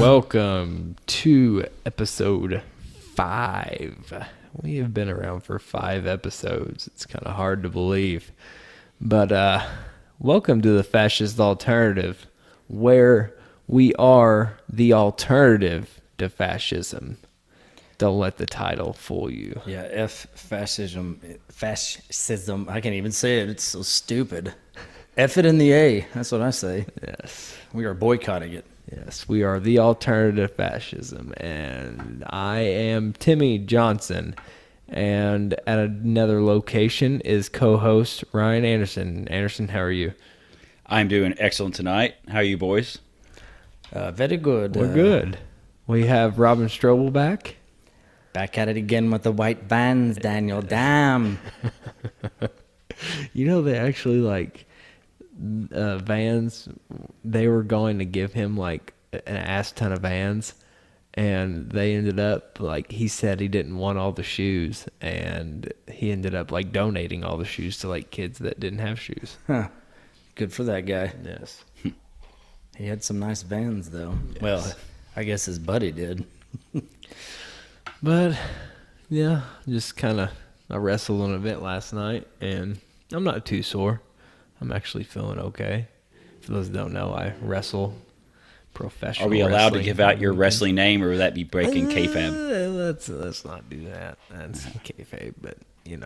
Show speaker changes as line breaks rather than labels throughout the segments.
Welcome to episode 5. We have been around for 5 episodes. It's kind of hard to believe. But welcome to the Fascist Alternative, where we are the alternative to fascism. Don't let the title fool you.
Yeah, F fascism. Fascism. I can't even say it. It's so stupid. F it in the A. That's what I say.
Yes.
We are boycotting it.
Yes, we are the alternative fascism. And I am Timmy Johnson. And at another location is co-host Ryan Anderson. Anderson, how are you?
I'm doing excellent tonight. How are you boys?
Very good.
We're good. We have Robin Strobel back.
Back at it again with the white vans, Daniel. Damn.
You know, they actually, Vans, they were going to give him, an ass ton of Vans. And they ended up, he said he didn't want all the shoes. And he ended up, donating all the shoes to, kids that didn't have shoes.
Huh. Good for that guy.
Yes.
He had some nice Vans, though.
Yes.
Well, I guess his buddy did.
But, yeah, just I wrestled an event last night. And I'm not too sore. I'm actually feeling okay. For those that don't know, I wrestle professional.
Are we allowed
wrestling.
to give out your wrestling name, or would that be breaking kayfabe?
Let's not do that. That's kayfabe, but it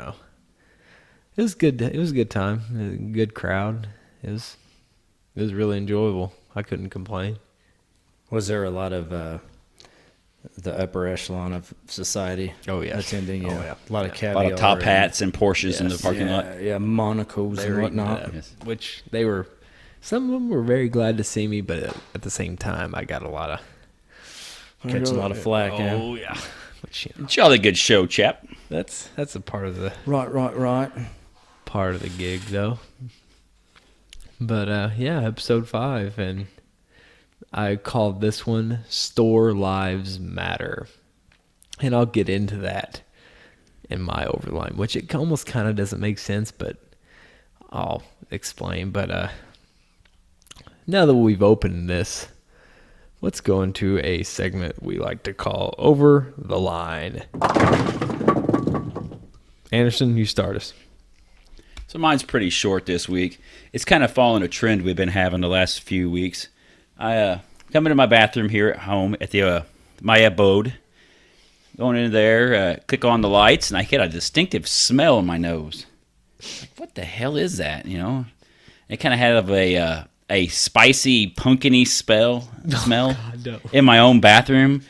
was good. It was a good time. A good crowd. It was really enjoyable. I couldn't complain.
Was there a lot of the upper echelon of society?
Oh yeah,
attending. Yeah.
Oh, yeah.
A lot of
A
caviar.
lot of top hats and Porsches in the
Yes.
parking lot.
Yeah, Monacos
They
and
were eating
whatnot.
it up,
Yes.
which they were. Some of them were very glad to see me, but at the same time, I got a lot of
Catch a lot of flack,
Oh yeah, which
Jolly good show, chap.
that's a part of the gig though. But yeah, episode 5, and I called this one "Store Lives Matter," and I'll get into that in my overline, which it almost kind of doesn't make sense, but I'll explain. But now that we've opened this, let's go into a segment we like to call Over the Line. Anderson, you start us.
So mine's pretty short this week. It's kind of following a trend we've been having the last few weeks. I come into my bathroom here at home at the my abode. Going in there, click on the lights, and I get a distinctive smell in my nose. Like, what the hell is that? It kind of had a spicy, pumpkin-y smell
God, no.
in my own bathroom.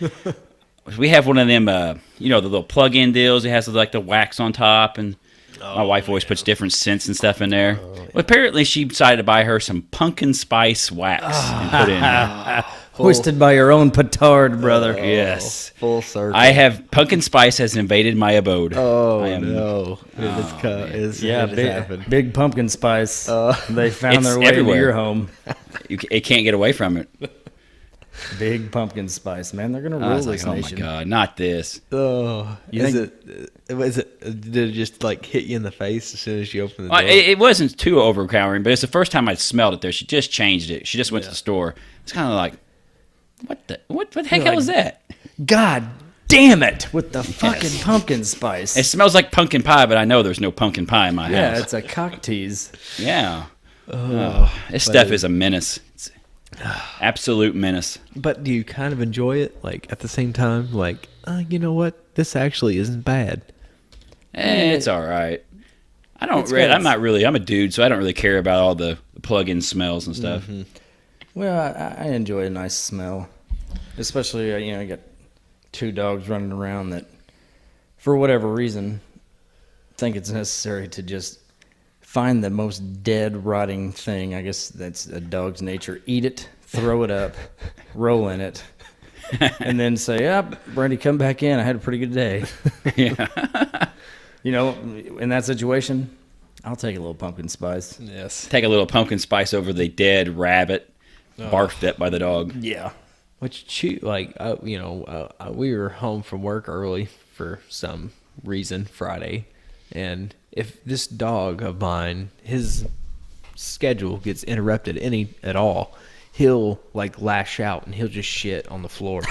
We have one of them, the little plug-in deals. It has the wax on top, and my wife always puts different scents and stuff in there. Well, apparently she decided to buy her some pumpkin spice wax and put it in there.
Hoisted by your own petard, brother.
Yes.
Full circle.
I have pumpkin spice has invaded my abode.
Oh,
I am-
no. It happened.
Big pumpkin spice. They found
It's
their way
everywhere.
to your home.
It can't get away from it.
Big pumpkin spice, man. They're gonna
I
rule
was
this
like, oh my
nation.
God, not this.
Oh,
You
did it just hit you in the face as soon as you opened the door?
It wasn't too overpowering, but it's the first time I smelled it there. She just changed it. She just went to the store. It's kind of like, what the heck hell is that?
God damn it! With the fucking pumpkin spice.
It smells like pumpkin pie, but I know there's no pumpkin pie in my
Yeah,
house.
it's a cock tease.
Yeah. This stuff is a menace. It's absolute menace.
But do you kind of enjoy it, at the same time? You know what? This actually isn't bad.
It's all right. I'm not really. I'm a dude, so I don't really care about all the plug-in smells and stuff.
Mm-hmm.
Well, I enjoy a nice smell, especially I got 2 dogs running around that, for whatever reason, think it's necessary to just find the most dead, rotting thing. I guess that's a dog's nature. Eat it, throw it up, roll in it, and then say, "Yep, Brandy, come back in. I had a pretty good day."
Yeah.
In that situation, I'll take a little pumpkin spice.
Yes.
Take a little pumpkin spice over the dead rabbit barfed at by the dog.
Yeah.
Which, we were home from work early for some reason Friday, and if this dog of mine, his schedule gets interrupted at all, he'll like lash out and he'll just shit on the floor.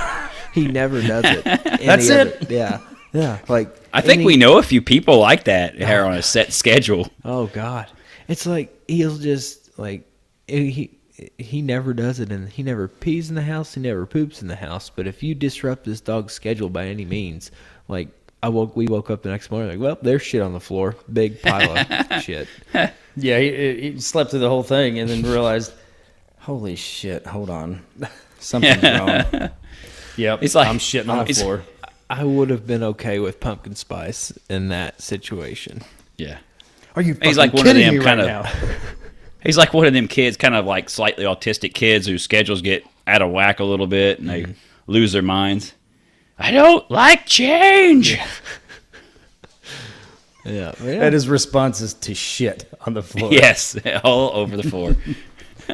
He never does it.
That's it?
Yeah. Yeah. Like
I think we know a few people like that here on a set schedule.
Oh God. It's like he'll just like he never does it, and he never pees in the house, he never poops in the house. But if you disrupt this dog's schedule by any means, like we woke up the next morning like, well, there's shit on the floor, big pile of shit.
Yeah, he slept through the whole thing and then realized, holy shit, hold on, something's wrong. Yep,
It's like-
I'm shitting on the floor.
I would have been okay with pumpkin spice in that situation.
Yeah.
Are you
He's
fucking
like one of
kidding
them
me
kind
right
of.
now?
He's like one of them kids, kind of like slightly autistic kids whose schedules get out of whack a little bit and they lose their minds. I don't like change.
Yeah.
And his response is to shit on the floor.
Yes, all over the floor.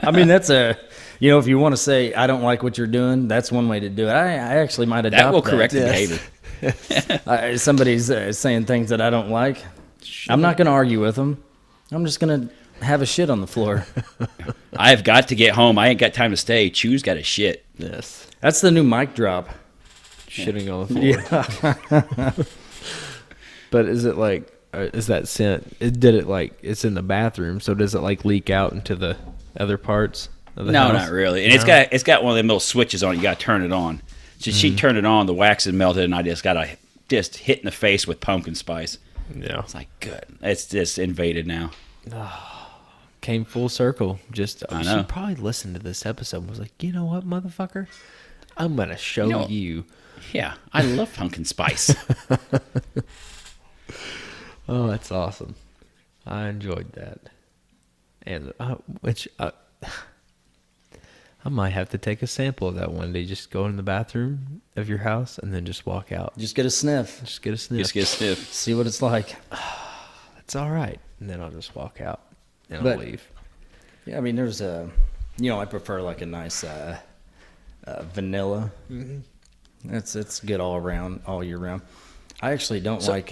I mean, that's if you want to say, I don't like what you're doing, that's one way to do it. I actually might adopt that.
That will correct the
Yes.
behavior.
Somebody's saying things that I don't like. I'm not going to argue with them. I'm just going to have a shit on the floor.
I've got to get home. I ain't got time to stay. Chew's got to shit.
Yes.
That's the new mic drop.
Shitting on the floor.
Yeah.
But is it like, is that scent? Did it like, it's in the bathroom, so does it like leak out into the other parts of the
No,
house?
not really. And
No?
it's got one of them little switches on it. You got to turn it on. So she turned it on. The wax had melted, and I just got hit in the face with pumpkin spice.
Yeah.
It's like, good. It's just invaded now.
Came full circle. Just
I know.
she probably listened to this episode and was like, you know what, motherfucker? I'm gonna show you.
Yeah, I love pumpkin spice.
Oh, that's awesome. I enjoyed that. And I might have to take a sample of that one day. Just go in the bathroom of your house and then just walk out.
Just get a sniff.
Just get a sniff.
Just get stiff.
See what it's like.
It's all right. And then I'll just walk out and I'll
But-
leave.
Yeah, I mean, there's I prefer like a nice vanilla. Mm-hmm. It's good all around, all year round. I actually don't like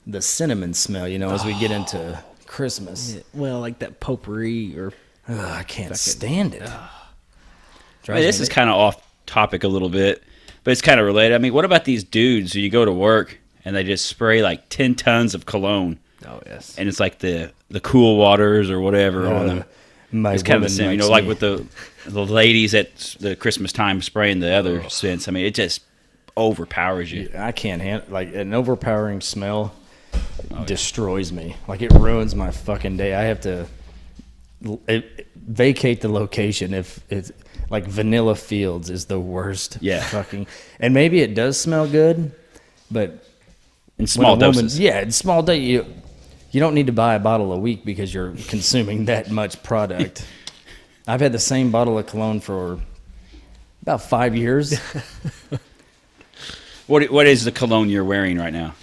the cinnamon smell, as we get into Christmas.
Yeah, well, like that potpourri or
I can't stand it.
I mean, this is kind of off topic a little bit, but it's kind of related. I mean, what about these dudes who you go to work and they just spray like 10 tons of cologne?
oh yes.
And it's like the cool waters or whatever on them.
My
It's kind of the
woman
same,
likes
like
me.
with the ladies at the Christmas time spraying the other scents. I mean, it just overpowers you.
I can't handle like an overpowering smell. Destroys me. Like it ruins my fucking day. I have to vacate the location if it's like Vanilla Fields is the worst.
Yeah.
Fucking. And maybe it does smell good, but
In small
when a woman-
doses.
yeah, in small doses. You don't need to buy a bottle a week because you're consuming that much product. I've had the same bottle of cologne for about 5 years.
What is the cologne you're wearing right now?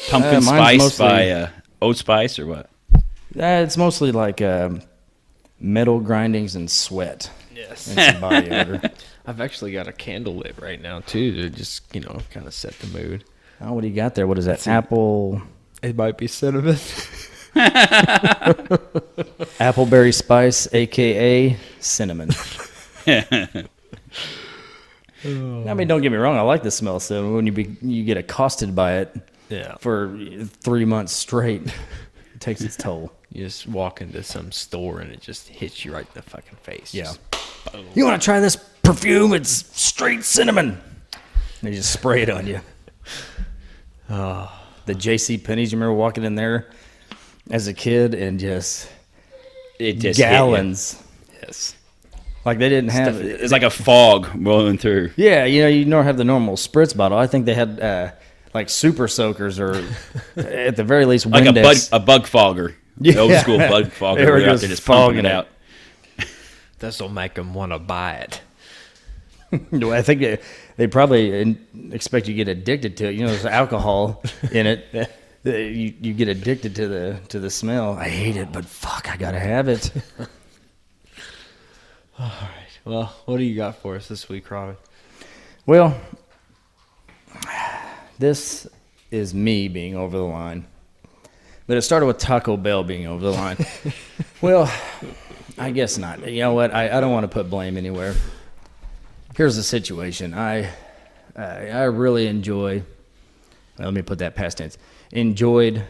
Pumpkin
mine's
Spice
mostly-
by Oat Spice or what?
It's mostly like metal grindings and sweat.
Yes.
And some body odor.
I've actually got a candle lit right now too to just kind of set the mood.
Oh, what do you got there? What is that? Apple,
It might be cinnamon.
appleberry spice, aka cinnamon. I mean, don't get me wrong. I like the smell of cinnamon. When you get accosted by it
Yeah.
for 3 months straight, it takes its toll.
You just walk into some store and it just hits you right in the fucking face.
Yeah.
Just-
You want to try this perfume? It's straight cinnamon. And they just spray it on you. The J.C. Penney's. You remember walking in there as a kid and just
It just hit you.
gallons.
Yes.
Like they didn't have.
It's like a fog rolling through.
Yeah, you don't have the normal spritz bottle. I think they had like super soakers or at the very least
Like
Windex.
a bug fogger. The old school bug fogger.
They were
Where they're out
just
there just pumping
fogging
it
it.
out.
This'll make them want to buy it.
I think they probably expect you to get addicted to it. There's alcohol in it. You get addicted to the smell. I hate it, but fuck, I gotta have it.
All right. Well, what do you got for us this week, Robin?
Well, this is me being over the line. But it started with Taco Bell being over the line. Well, I guess not. You know what? I don't want to put blame anywhere. Here's the situation. I really enjoy. Well, let me put that past tense. Enjoyed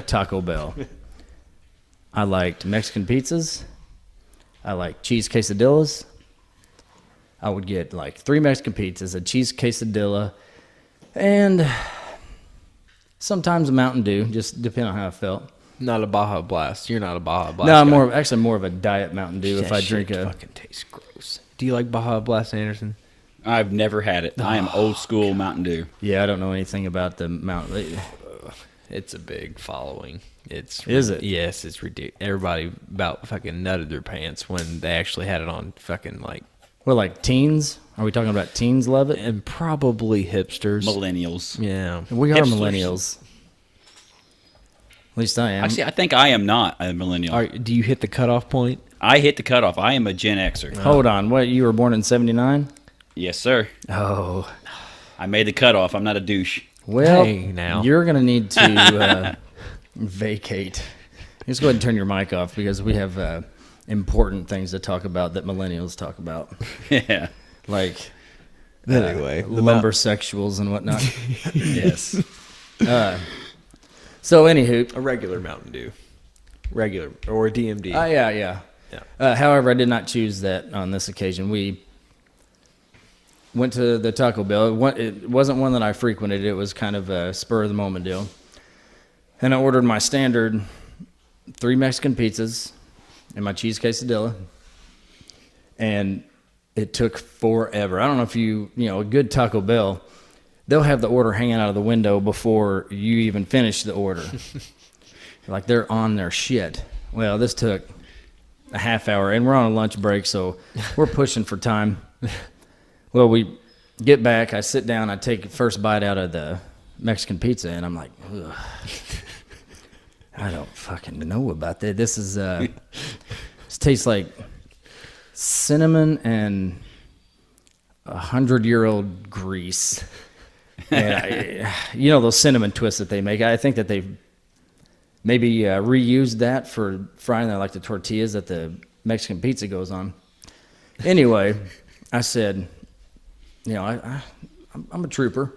Taco Bell. I liked Mexican pizzas. I liked cheese quesadillas. I would get like 3 Mexican pizzas, a cheese quesadilla, and sometimes a Mountain Dew, just depending on how I felt.
Not a Baja Blast. You're not a Baja Blast.
No, I'm
guy.
more of a diet Mountain Dew if
That
I drink
shit
a.
fucking tastes gross. Do you like Baja Blast, Anderson?
I've never had it. I am old school Mountain Dew.
Yeah, I don't know anything about the Mountain.
It's a big following.
Is it?
Yes, it's ridiculous. Everybody about fucking nutted their pants when they actually had it on fucking like.
Well, like teens? Are we talking about teens love it?
And probably hipsters.
Millennials.
Yeah.
We are
Hipsters.
millennials. At least I am.
Actually, I think I am not a millennial.
Do you hit the cutoff point?
I hit the cutoff. I am a Gen Xer.
Hold on. What, you were born in 79?
Yes, sir.
Oh.
I made the cutoff. I'm not a douche.
Well,
Hey, now.
you're going to need to vacate. Just go ahead and turn your mic off because we have important things to talk about that millennials talk about.
Yeah.
Like
Anyway,
lumbersexuals and whatnot.
Yes.
So, anywho.
a regular Mountain Dew. Regular. Or a DMD.
Yeah.
Yeah.
However, I did not choose that on this occasion. We went to the Taco Bell. It wasn't one that I frequented. It was kind of a spur of the moment deal. And I ordered my standard 3 Mexican pizzas and my cheese quesadilla. And it took forever. I don't know if a good Taco Bell, they'll have the order hanging out of the window before you even finish the order. Like they're on their shit. Well, this took a half hour, and we're on a lunch break, so we're pushing for time. Well, we get back. I sit down. I take the first bite out of the Mexican pizza, and I'm like, ugh. I don't fucking know about that. This is this tastes like cinnamon and 100-year-old grease. And those cinnamon twists that they make. I think that they've maybe reused that for frying like the tortillas that the Mexican pizza goes on. Anyway, I said, I'm a trooper.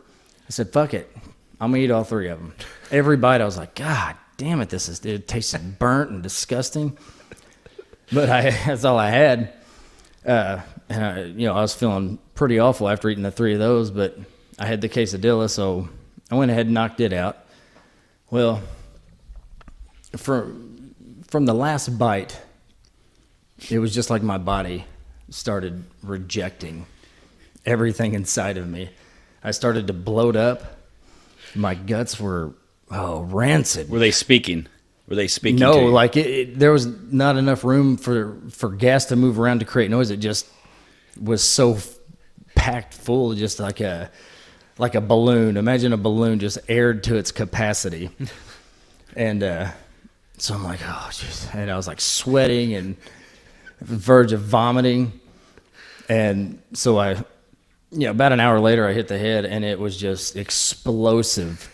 I said, fuck it. I'm going to eat all 3 of them. Every bite, I was like, God damn it, it tasted burnt and disgusting. But that's all I had. And I was feeling pretty awful after eating the 3 of those, but I had the quesadilla, so I went ahead and knocked it out. Well, from the last bite, it was just like my body started rejecting everything inside of me. I started to bloat up. My guts were rancid.
Were they speaking? No,
No, like there was not enough room for gas to move around to create noise. It just was so packed full, just like a balloon. Imagine a balloon just aired to its capacity. And so I'm like, oh, jeez. And I was like sweating and verge of vomiting. And so about an hour later, I hit the head, and it was just explosive.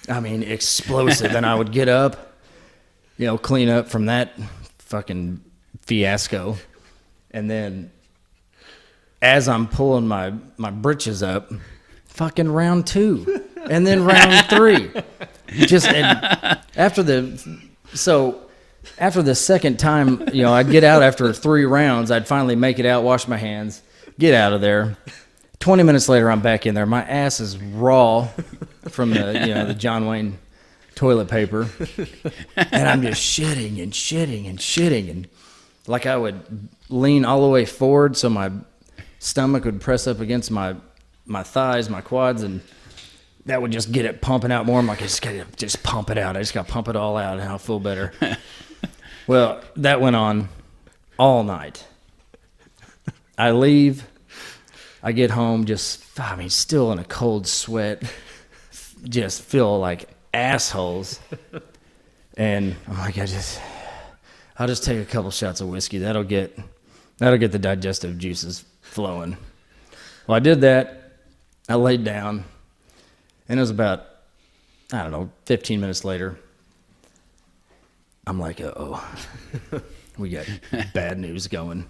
I mean, explosive. And I would get up, clean up from that fucking fiasco. And then as I'm pulling my britches up, fucking round 2. And then round 3. After the second time, I'd get out after 3 rounds. I'd finally make it out, wash my hands, get out of there. 20 minutes later, I'm back in there. My ass is raw from the John Wayne toilet paper, and I'm just shitting and shitting and shitting, and like I would lean all the way forward so my stomach would press up against my thighs, my quads, and that would just get it pumping out more. I'm like, I just gotta just pump it out. I just gotta pump it all out, and I'll feel better. Well, that went on all night. I leave. I get home, still in a cold sweat, just feel like assholes. And I'm like, I'll just take a couple shots of whiskey. That'll get the digestive juices flowing. Well, I did that. I laid down, and it was about, 15 minutes later. I'm like, we got bad news going.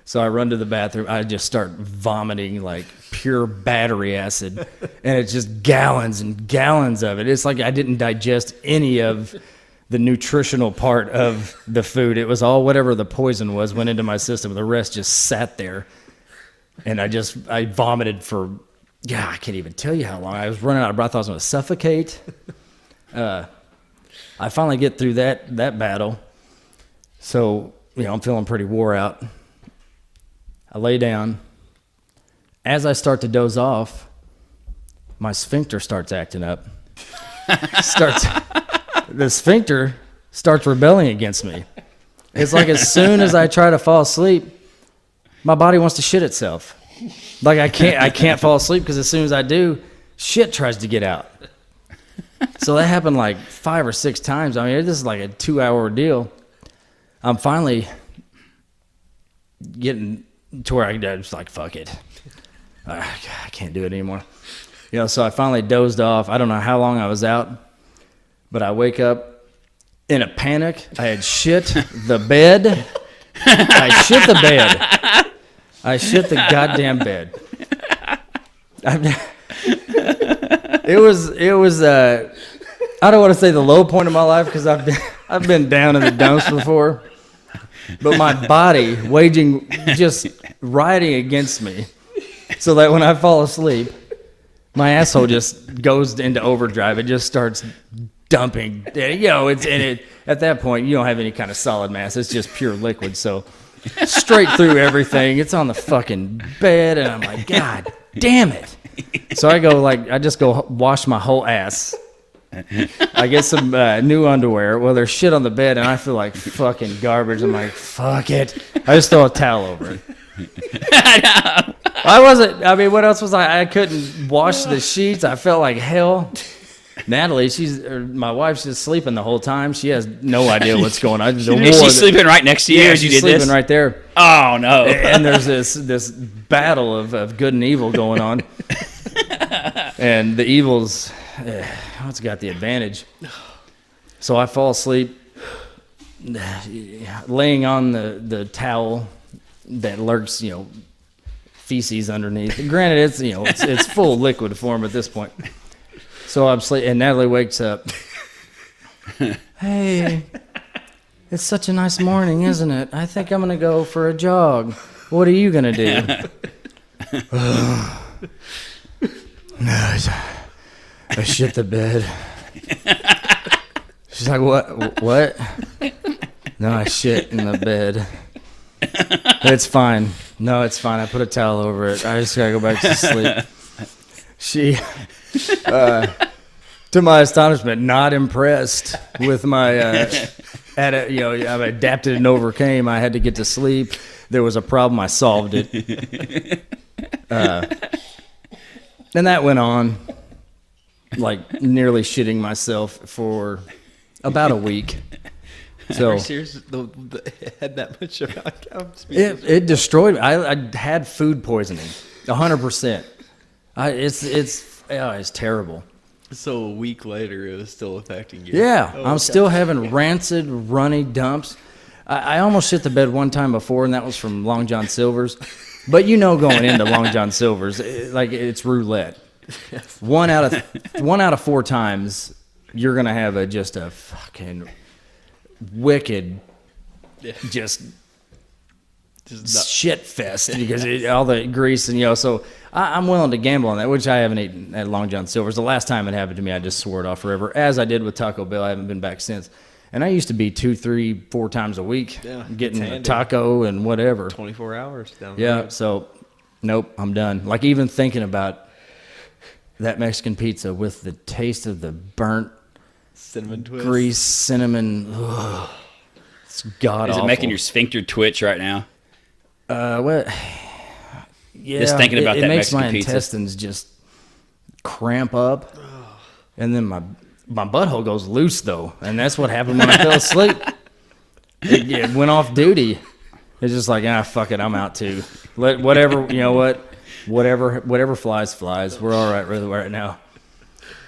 So I run to the bathroom. I just start vomiting like pure battery acid, and it's just gallons and gallons of it. It's like I didn't digest any of the nutritional part of the food. It was all whatever the poison was went into my system. The rest just sat there, and I vomited for, I can't even tell you how long. I was running out of breath. I was going to suffocate. I finally get through that battle. So, I'm feeling pretty wore out. I lay down. As I start to doze off, my sphincter starts acting up. The sphincter starts rebelling against me. It's like as soon as I try to fall asleep, my body wants to shit itself. Like I can't fall asleep because as soon as I do, shit tries to get out. So that happened like 5 or 6 times. I mean, this is like a 2-hour ordeal. I'm finally getting to where I was like, fuck it. I can't do it anymore. So I finally dozed off. I don't know how long I was out, but I wake up in a panic. I had shit the bed. I shit the bed. I shit the goddamn bed. It was I don't want to say the low point of my life because I've been down in the dumps before. But my body just riding against me, so that when I fall asleep, my asshole just goes into overdrive. It just starts dumping. At that point, you don't have any kind of solid mass. It's just pure liquid. So straight through everything. It's on the fucking bed, and I'm like, God damn it. So I just go wash my whole ass. I get some new underwear. Well, there's shit on the bed, and I feel like fucking garbage. I'm like, fuck it. I just throw a towel over it. What else was I couldn't wash the sheets. I felt like hell. Natalie, my wife's just sleeping the whole time. She has no idea what's going on.
She's sleeping right next to you as you did this?
She's sleeping right there.
Oh, no.
And there's this battle of good and evil going on. And the evil's, it's got the advantage. So I fall asleep laying on the towel that lurks, feces underneath. Granted, it's full liquid form at this point. So I'm sleeping, and Natalie wakes up. Hey, it's such a nice morning, isn't it? I think I'm going to go for a jog. What are you going to do? No, I shit the bed. She's like, what? No, I shit in the bed. It's fine. No, it's fine. I put a towel over it. I just got to go back to sleep. She, to my astonishment, not impressed with my, I've adapted and overcame. I had to get to sleep. There was a problem. I solved it. And that went on, like nearly shitting myself for about a week. So
it had that much about
it destroyed me. I had food poisoning, 100%. It's terrible.
So a week later, it was still affecting you.
Yeah, I'm still having rancid, runny dumps. I almost shit the bed one time before, and that was from Long John Silver's. But going into Long John Silver's, it's roulette. Yes. One out of 4 times, you're gonna have just a fucking wicked, just shit fest because all the grease and So I'm willing to gamble on that, which I haven't eaten at Long John Silver's. The last time it happened to me, I just swore it off forever, as I did with Taco Bell. I haven't been back since. And I used to be 2, 3, 4 times a week getting a taco and whatever.
24 hours down the
Yeah,
road.
so nope, I'm done. Like even thinking about that Mexican pizza with the taste of the burnt
cinnamon twist,
grease, cinnamon. Ugh, it's god awful.
Is it making your sphincter twitch right now?
What? Yeah,
Just thinking about that
makes
Mexican
my
pizza.
intestines just cramp up, and then my butthole goes loose though, and that's what happened when I fell asleep. It went off duty. It's just like, fuck it, I'm out too. Whatever, whatever flies. We're all right right now.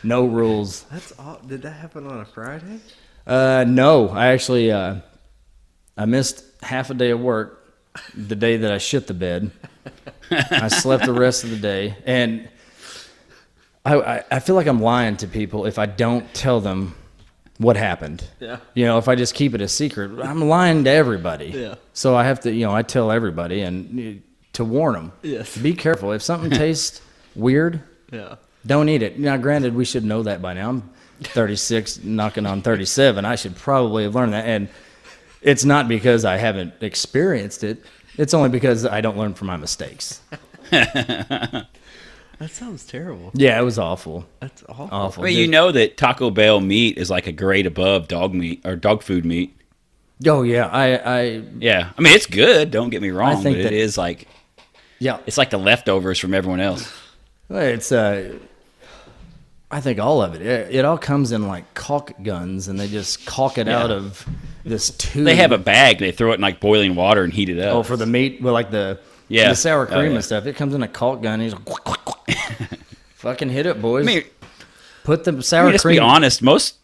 No rules.
That's all. Did that happen on a Friday?
No, I actually I missed half a day of work the day that I shit the bed. I slept the rest of the day. And I feel like I'm lying to people if I don't tell them what happened.
Yeah.
You know, if I just keep it a secret, I'm lying to everybody.
Yeah.
So I have to, I tell everybody and to warn them.
Yes.
Be careful. If something tastes weird,
Yeah.
don't eat it. Now, granted, we should know that by now. I'm 36, knocking on 37. I should probably have learned that. And it's not because I haven't experienced it. It's only because I don't learn from my mistakes.
That sounds terrible.
Yeah, it was awful.
That's awful.
Awful.
I mean, you know that Taco Bell meat is like a grade above dog meat or dog food meat.
Oh, yeah.
Yeah, I mean it's good. Don't get me wrong,
think
but
that-
it is like
Yeah.
it's like the leftovers from everyone else.
It's I think all of it. It all comes in like caulk guns, and they just caulk it out of this tube.
They have a bag. They throw it in like boiling water and heat it up.
Oh, for the meat, well, like the sour cream and stuff. It comes in a caulk gun. And he's like, fucking hit it, boys.
I mean,
Put the sour
let's
cream.
be honest. Most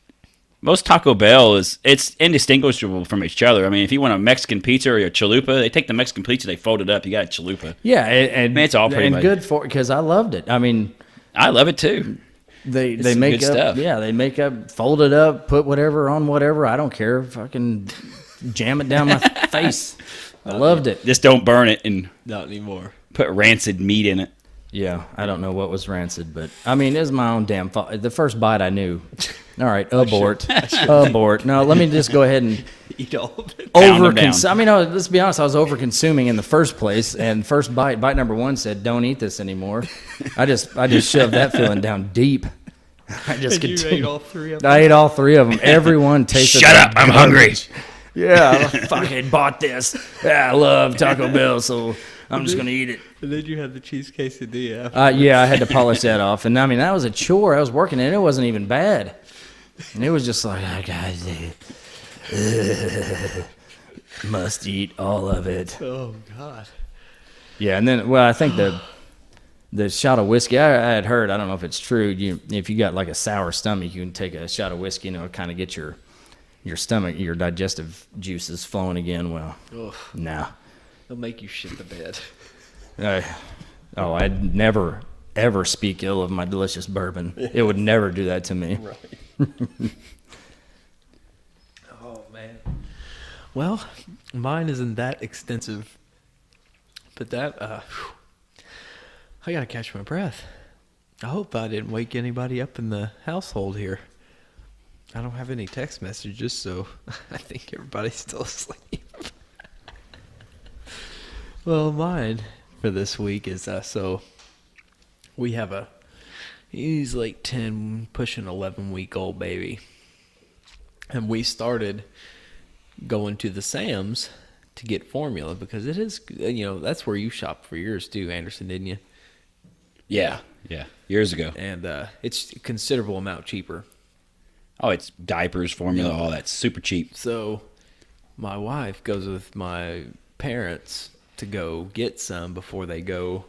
Taco Bell it's indistinguishable from each other. I mean, if you want a Mexican pizza or a chalupa, they take the Mexican pizza, they fold it up. You got a chalupa.
Yeah, and
Man, it's all pretty
and
much-
good for because I loved it. I mean,
I love it too.
they
some
make
good
up.
stuff.
Yeah, they make up, fold it up, put whatever on whatever. I don't care. Fucking jam it down my face. I loved it.
Just don't burn it and
Not anymore.
put rancid meat in it.
Yeah, I don't know what was rancid, but I mean, it was my own damn fault. The first bite I knew. All right, abort. Abort. No, let me just go ahead and
Eat all of it.
Pound 'em down.
I mean, let's be honest, I was over consuming in the first place, and first bite number one said, "Don't eat this anymore." I just shoved that feeling down deep. I just
And you
continued.
ate all three of them.
I ate all three of them. Everyone tasted.
Shut
like
up, I'm hungry.
garbage. Yeah, I fucking bought this. Yeah, I love Taco Bell, so I'm just gonna eat it.
And then you had the cheese quesadilla after.
Yeah, I had to polish that off, and I mean that was a chore. I was working, and it wasn't even bad. And it was just like, oh, guys, must eat all of it.
Oh, God.
Yeah, and then, well, I think the shot of whiskey, I had heard, I don't know if it's true, if you got like a sour stomach, you can take a shot of whiskey and it'll kind of get your stomach, your digestive juices flowing again. Well,
Ugh.
no.
They'll make you shit the bed.
I'd never, ever speak ill of my delicious bourbon. It would never do that to me.
Right. Oh, man. Well, mine isn't that extensive. But that, I gotta catch my breath. I hope I didn't wake anybody up in the household here. I don't have any text messages, so I think everybody's still asleep. Well, mine for this week is, so we have he's like 10, pushing 11-week-old baby. And we started going to the Sam's to get formula because it is, that's where you shopped for yours too, Anderson, didn't you?
Yeah, years ago.
And it's a considerable amount cheaper.
Oh, it's diapers, formula, all that. Super cheap.
So my wife goes with my parents to go get some before they go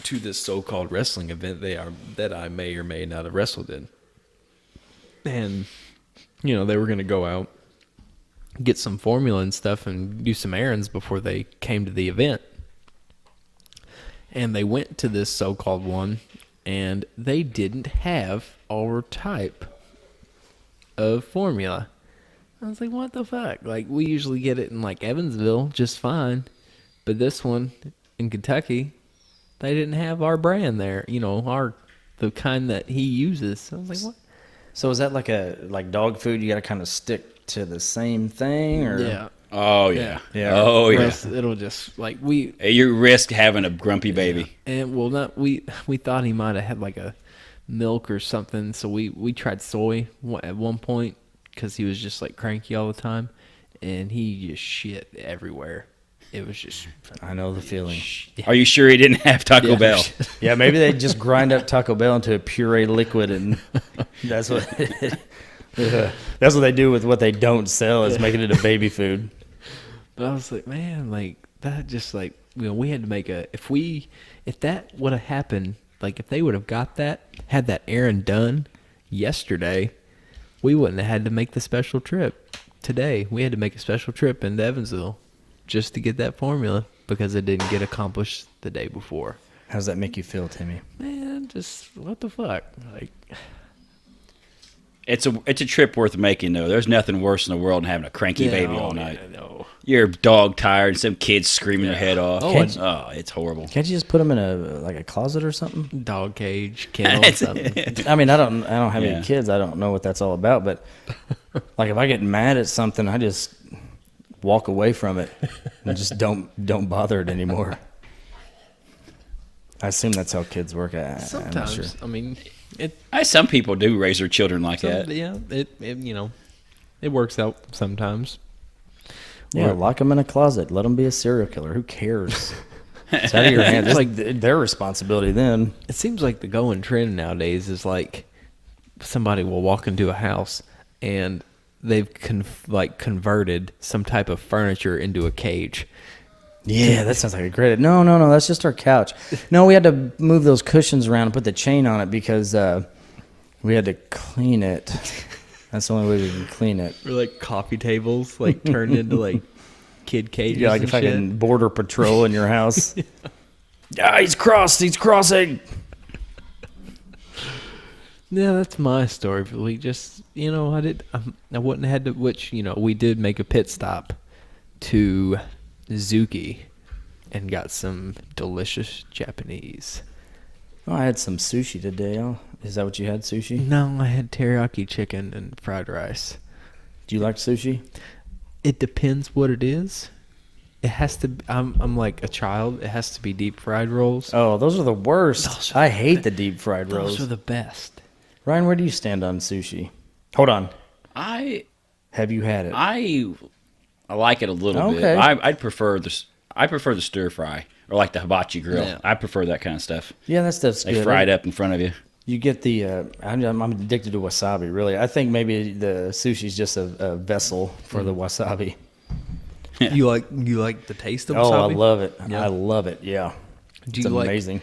to this so-called wrestling event that I may or may not have wrestled in. And, they were going to go out, get some formula and stuff and do some errands before they came to the event. And they went to this so-called one, and they didn't have our type of formula. I was like, what the fuck? Like, we usually get it in, like, Evansville just fine. But this one in Kentucky, they didn't have our brand there. The kind that he uses. So I was like, what?
So is that like dog food? You got to kind of stick to the same thing, or
Yeah.
Oh, yeah.
Yeah.
Oh, yeah.
Plus, it'll just, like,
You risk having a grumpy baby.
And well, not we thought he might have had like a milk or something, so we tried soy at one point because he was just like cranky all the time, and he just shit everywhere. It was just.
I know the feeling.
Are you sure he didn't have Taco Bell?
Yeah, maybe they just grind up Taco Bell into a puree liquid, and that's what that's what they do with what they don't sell is making it a baby food.
But I was like, man, like that just like we had to make if that would have happened, like if they would have had that errand done yesterday, we wouldn't have had to make the special trip. today we had to make a special trip into Evansville just to get that formula because it didn't get accomplished the day before.
How does that make you feel, Timmy?
Man, just what the fuck? Like,
It's a trip worth making, though. There's nothing worse in the world than having a cranky baby all night.
I know.
You're dog tired, and some kids screaming their head off.
Oh,
It's horrible.
Can't you just put them in a closet or something?
Dog cage, kennel, something.
I mean, I don't have
Yeah.
any kids. I don't know what that's all about. But like, if I get mad at something, I just walk away from it and just don't bother it anymore. I assume that's how kids work. I'm not
Sometimes,
sure.
I mean,
Some people do raise their children like that.
yeah, it it works out sometimes.
Yeah, lock them in a closet. Let them be a serial killer. Who cares? It's out of your hands. It's like their responsibility then.
It seems like the going trend nowadays is like somebody will walk into a house and they've converted some type of furniture into a cage.
Yeah, that sounds like a great. No, that's just our couch. No, we had to move those cushions around and put the chain on it because we had to clean it. That's the only way we can clean it.
Or like coffee tables, like turned into like kid cages.
Yeah, like
and
if I
shit.
can border patrol in your house. Yeah, he's crossing.
Yeah, that's my story for the week. Just I wouldn't have had to. Which we did make a pit stop to Zuki and got some delicious Japanese.
Oh, I had some sushi today. Oh, is that what you had, sushi?
No, I had teriyaki chicken and fried rice.
Do you like sushi?
It depends what it is. It has to. I'm like a child. It has to be deep fried rolls.
Oh, those are the worst. I hate the deep fried rolls.
Those are the best.
Ryan, where do you stand on sushi? Hold on.
I
Have you had it?
I like it a little bit.
Okay.
I prefer the stir fry or like the hibachi grill.
Yeah.
I prefer that kind of stuff.
Yeah, that stuff's
They
good.
fry it up in front of you.
You get the. I'm addicted to wasabi. Really, I think maybe the sushi's just a vessel for the wasabi.
You like the taste of
Oh,
wasabi?
I love it.
Yeah.
I love it. Yeah,
Do
it's
you like-
amazing.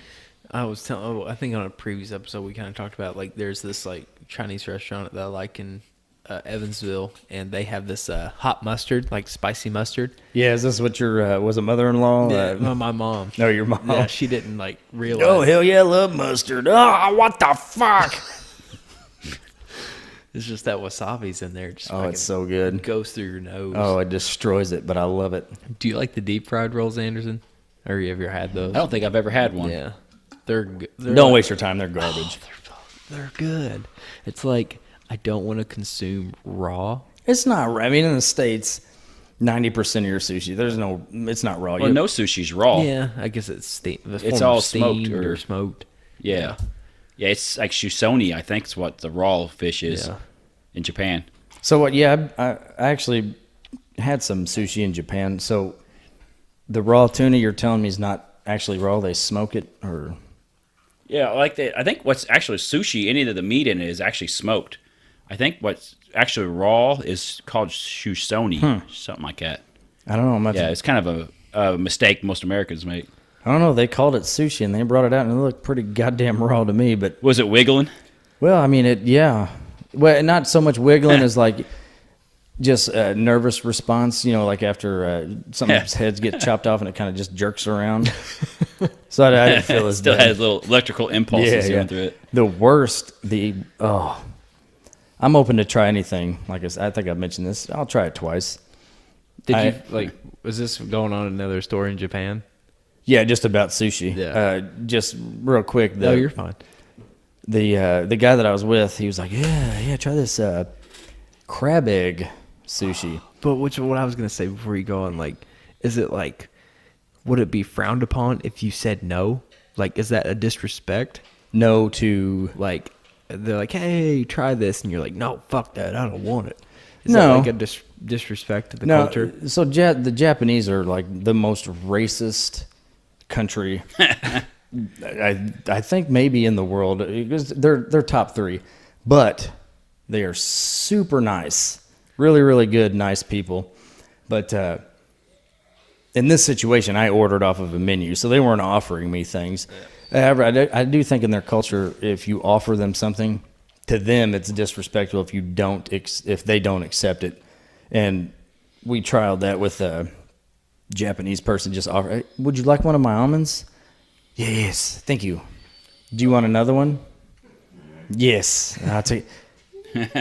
I was telling. Oh, I think on a previous episode we kind of talked about like there's this like Chinese restaurant that I like in Evansville, and they have this hot mustard, like spicy mustard.
Yeah, is this what your was a mother-in-law?
My mom.
No, your mom.
Yeah, she didn't like realize.
Oh hell yeah, I love mustard. Oh, what the fuck?
It's just that wasabi's in there. Just
Oh,
fucking
it's so good.
goes through your nose.
Oh, it destroys it, but I love it.
Do you like the deep fried rolls, Anderson? Or you ever had those?
I don't think I've ever had one.
Yeah, they're good.
Don't waste your time. They're garbage.
They're good. It's like I don't want to consume raw.
It's not. I mean, in the States, 90% of your sushi, it's not raw.
Well, no sushi's raw.
Yeah, I guess it's
It's all smoked
steamed
or-
or smoked.
Yeah. Yeah, it's like shusoni, I think is what the raw fish is
Yeah.
in Japan.
So what? Yeah, I actually had some sushi in Japan. So the raw tuna you're telling me is not actually raw. They smoke it, or
Yeah, I think what's actually sushi, any of the meat in it is actually smoked. I think what's actually raw is called shusoni, something like that.
I don't know. I'm
Yeah, it's kind of a mistake most Americans make.
I don't know. They called it sushi and they brought it out and it looked pretty goddamn raw to me. But
Was it wiggling?
well, I mean it. Yeah. Well, not so much wiggling as like just a nervous response. You know, like after somebody's heads get chopped off and it kind of just jerks around. So I didn't feel as
Still
bad.
has little electrical impulses going through it.
The worst, I'm open to try anything. Like I think I've mentioned this. I'll try it twice.
Did you was this going on in another store in Japan?
Yeah, just about sushi.
Yeah.
Just real quick.
No, you're fine.
The guy that I was with, he was like, yeah, try this crab egg sushi.
But what I was gonna say before you go on, like, is it like, would it be frowned upon if you said no? Like, is that a disrespect?
No to
Like, they're like, hey, try this, and you're like, no, fuck that, I don't want it. Is
No.
that like a disrespect to the culture?
So the Japanese are like the most racist country. I think maybe in the world, because they're top 3, but they are super nice, really really good, nice people. But in this situation, I ordered off of a menu, so they weren't offering me things. However, I do think in their culture, if you offer them something, to them it's disrespectful if they don't accept it. And we trialed that with a Japanese person. Just offered, "Hey, would you like one of my almonds?" Yes, thank you. Do you want another one? Yes, I'll take.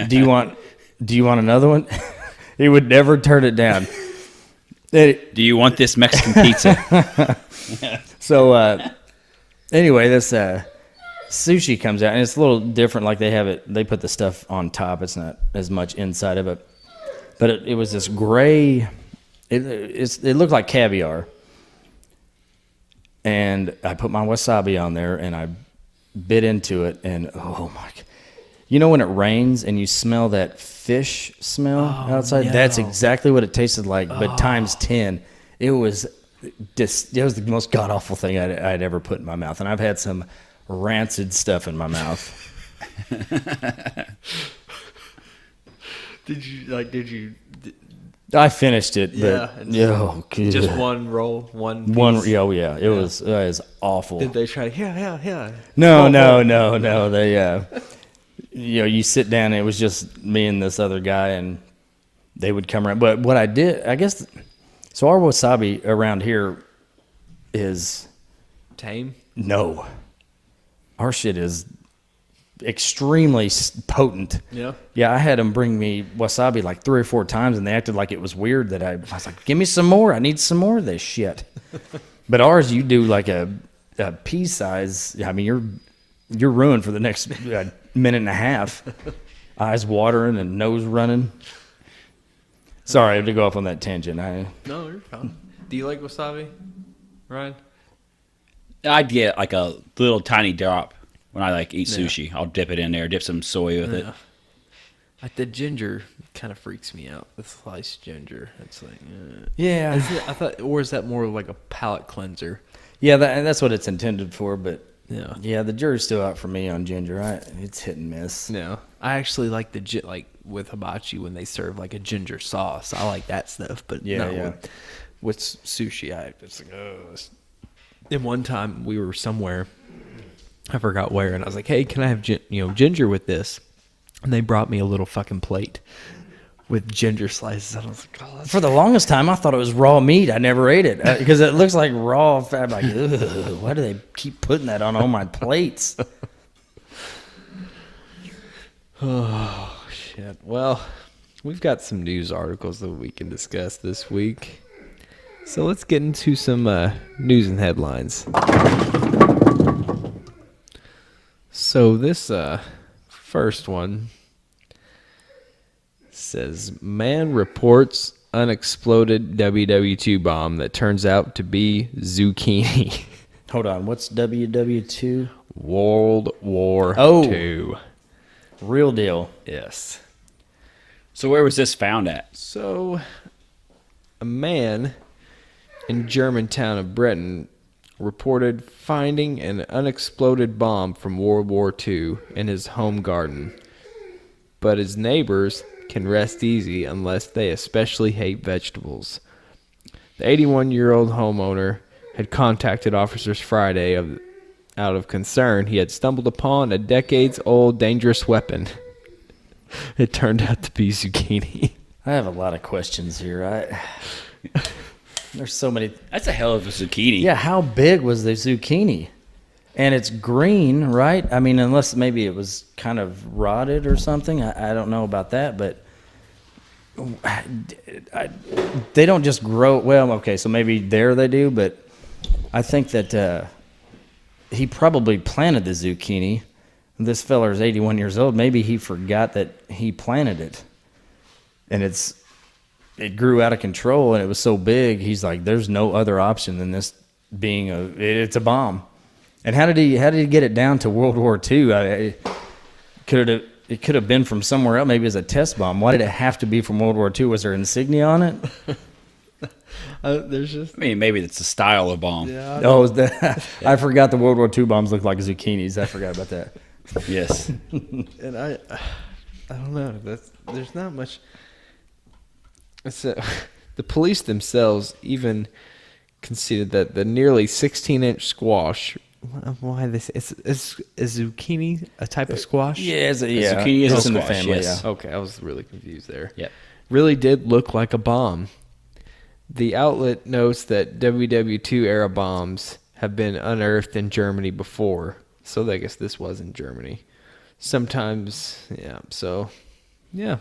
Do you want another one? He would never turn it down.
Do you want this Mexican pizza?
So anyway, this sushi comes out, and it's a little different. Like they put the stuff on top. It's not as much inside of it, but it was this gray. It looked like caviar, and I put my wasabi on there, and I bit into it, and oh my! You know when it rains and you smell that fish smell outside?
no.
That's exactly what it tasted like, but times 10. It was the most god awful thing I'd ever put in my mouth, and I've had some rancid stuff in my mouth.
Did you?
I finished it,
Yeah,
but
Just one roll, one piece.
It was awful.
Did they try? Yeah.
No. They you sit down, and it was just me and this other guy, and they would come around. But what I did, I guess, so our wasabi around here is
Tame.
no. Our shit is extremely potent.
Yeah.
Yeah, I had them bring me wasabi like 3 or 4 times, and they acted like it was weird that I was like, "Give me some more. I need some more of this shit." But ours, you do like a pea size. I mean, you're ruined for the next minute and a half. Eyes watering and nose running. Sorry, I had to go off on that tangent.
No, you're fine. Do you like wasabi, Ryan?
I'd get like a little tiny drop when I like eat sushi. I'll dip it in there, dip some soy with it.
Like the ginger kind of freaks me out. The sliced ginger. It's like,
Yeah.
I thought, or is that more like a palate cleanser?
Yeah, that's what it's intended for, but
Yeah.
the jury's still out for me on ginger. It's hit and miss.
No, I actually like like with hibachi when they serve like a ginger sauce. I like that stuff, but with sushi, it's like And one time we were somewhere, I forgot where, and I was like, "Hey, can I have ginger with this?" And they brought me a little fucking plate with ginger slices. And I was like, "Oh, that's
For the longest time, I thought it was raw meat. I never ate it because it looks like raw fat. I'm like, ugh, why do they keep putting that on all my plates?
Oh, shit. Well, we've got some news articles that we can discuss this week. So let's get into some news and headlines. So this first one says, man reports unexploded WW2 bomb that turns out to be zucchini.
Hold on, what's WW2?
World War
Oh.
II.
Real deal.
Yes.
So where was this found at?
So, a man in Germantown of Britain reported finding an unexploded bomb from World War II in his home garden. But his neighbors can rest easy unless they especially hate vegetables. The 81-year-old homeowner had contacted officers Friday out of concern he had stumbled upon a decades-old dangerous weapon. It turned out to be zucchini.
I have a lot of questions here. There's so many.
That's a hell of a zucchini.
Yeah, how big was the zucchini? And it's green, right? I mean, unless maybe it was kind of rotted or something. I don't know about that, but they don't just grow. Well, okay, so maybe there they do, but I think that he probably planted the zucchini. This feller is 81 years old. Maybe he forgot that he planted it, and it grew out of control, and it was so big. He's like, "There's no other option than this being it's a bomb." And how did he get it down to World War II? It could have been from somewhere else, maybe as a test bomb. Why did it have to be from World War II? Was there insignia on it?
There's just...
I mean, maybe it's a style of bomb.
Yeah.
Oh, I forgot the World War II bombs looked like zucchinis. I forgot about that.
Yes.
And I don't know. There's not much. The police themselves even conceded that the nearly 16-inch squash. Why this? Is zucchini a type of squash?
Yeah,
Zucchini is
it's
a
in the
squash,
family.
yes.
Yeah.
Okay, I was really confused there.
Yep.
really did look like a bomb. The outlet notes that WW2 era bombs have been unearthed in Germany before, so I guess this was in Germany. Sometimes, yeah, so, yeah.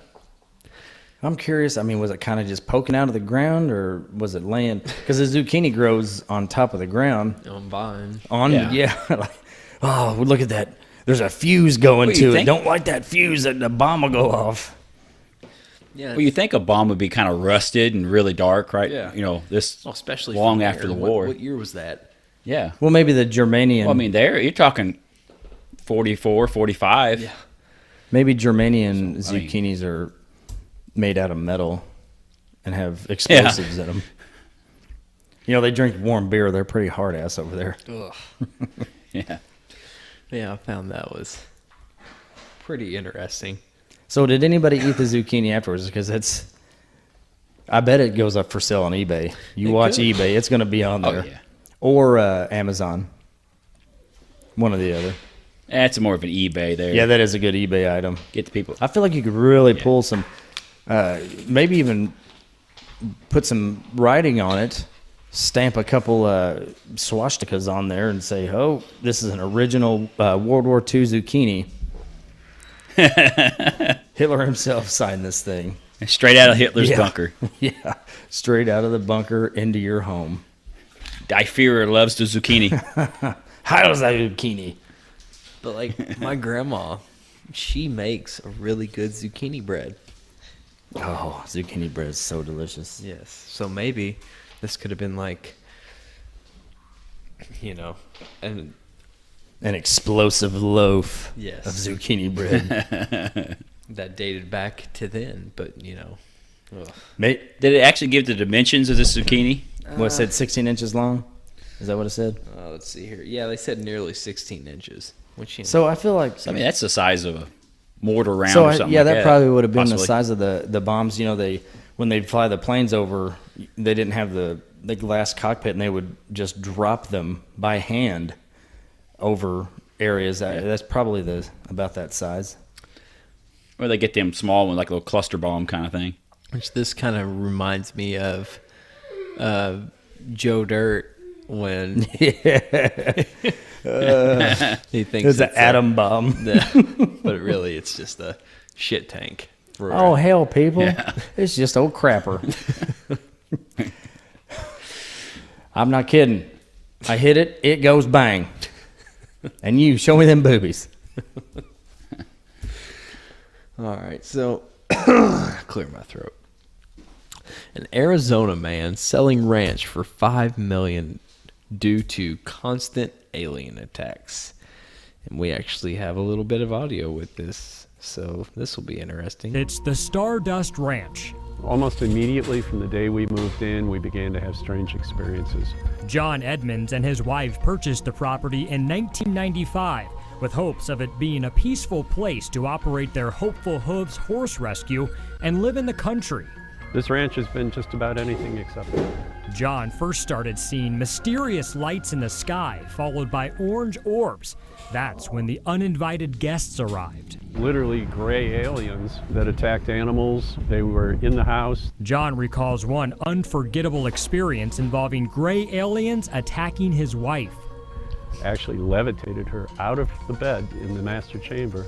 I'm curious. I mean, was it kind of just poking out of the ground, or was it laying? Because the zucchini grows on top of the ground.
On vine.
Yeah. Like, oh, look at that. There's a fuse going
What do you
to it.
think?
Don't light that fuse, that the bomb will go off.
Yeah.
Well, you think a bomb would be kind of rusted and really dark, right?
Yeah.
You know, this
Well, especially
long
from
after
there.
the war.
What year was that?
Yeah.
Well, maybe the Germanium.
Well, I mean, you're talking 44, 45.
Yeah.
Maybe Germanium
I mean-
zucchinis are made out of metal and have explosives in them. You know, they drink warm beer. They're pretty hard ass over there.
Ugh.
Yeah.
Yeah, I found that was pretty interesting.
So, did anybody eat the zucchini afterwards? Because I bet it goes up for sale on eBay. You
It
watch
could.
eBay, it's going to be on
Oh,
there.
yeah.
Or Amazon. One or the other.
That's more of an eBay there.
Yeah, that is a good eBay item.
Get the people.
I feel like you could really pull some, maybe even put some writing on it, stamp a couple swastikas on there and say, oh, this is an original World War II zucchini. Hitler himself signed this thing.
Straight out of Hitler's
Yeah.
bunker.
Yeah, straight out of the bunker into your home.
Die Führer loves the zucchini.
How's that zucchini?
But like my grandma, she makes a really good zucchini bread.
Oh, zucchini bread is so delicious.
Yes. So maybe this could have been like, and
An explosive loaf
Yes.
of zucchini bread.
that dated back to then. But ugh.
Mate,
Did it actually give the dimensions of the zucchini?
what, it said 16 inches long? Is that what it said?
Let's see here. Yeah, they said nearly 16 inches. Which
So I feel like
I mean, that's the size of a mortar round
So
or something
yeah,
like
that
that.
probably would have been
possibly.
the size of the bombs. You know, when they'd fly the planes over, they didn't have the glass cockpit, and they would just drop them by hand over areas. That's probably about that size.
Or they get them small ones, like a little cluster bomb kind of thing.
Which this kind of reminds me of Joe Dirt when he thinks
It's an atom bomb.
but really it's just a shit tank.
Oh hell, people! It's just old crapper. I'm not kidding. I hit it, it goes bang. And you show me them boobies.
All right, so clear my throat. An Arizona man selling ranch for $5 million due to constant alien attacks. And we actually have a little bit of audio with this, so this will be interesting.
It's the Stardust Ranch.
Almost immediately from the day we moved in, we began to have strange experiences.
John Edmonds and his wife purchased the property in 1995 with hopes of it being a peaceful place to operate their Hopeful Hooves horse rescue and live in the country.
This ranch has been just about anything except that.
John first started seeing mysterious lights in the sky, followed by orange orbs. That's when the uninvited guests arrived.
Literally gray aliens that attacked animals. They were in the house.
John recalls one unforgettable experience involving gray aliens attacking his wife.
Actually levitated her out of the bed in the master chamber,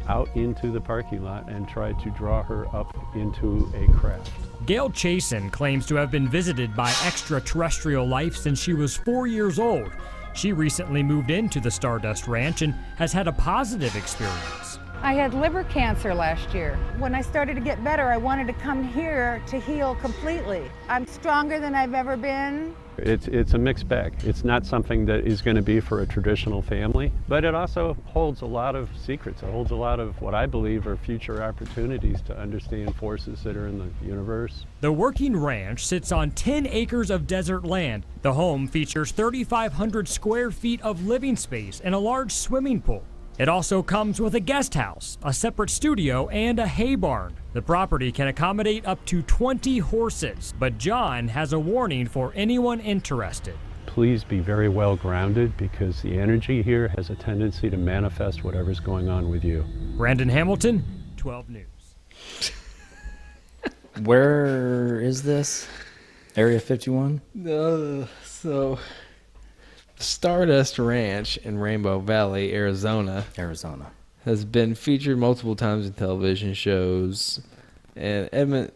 out into the parking lot, and tried to draw her up into a craft.
Gail Chasen claims to have been visited by extraterrestrial life since she was 4 years old. She recently moved into the Stardust Ranch and has had a positive experience.
I had liver cancer last year. When I started to get better, I wanted to come here to heal completely. I'm stronger than I've ever been.
It's a mixed bag. It's not something that is going to be for a traditional family, but it also holds a lot of secrets. It holds a lot of what I believe are future opportunities to understand forces that are in the universe.
The working ranch sits on 10 acres of desert land. The home features 3,500 square feet of living space and a large swimming pool. It also comes with a guest house, a separate studio, and a hay barn. The property can accommodate up to 20 horses, but John has a warning for anyone interested.
Please be very well grounded, because the energy here has a tendency to manifest whatever's going on with you.
Brandon Hamilton, 12 News.
Where is this? Area 51?
So, Stardust Ranch in Rainbow Valley, Arizona,
Arizona.
has been featured multiple times in television shows, and Edmund,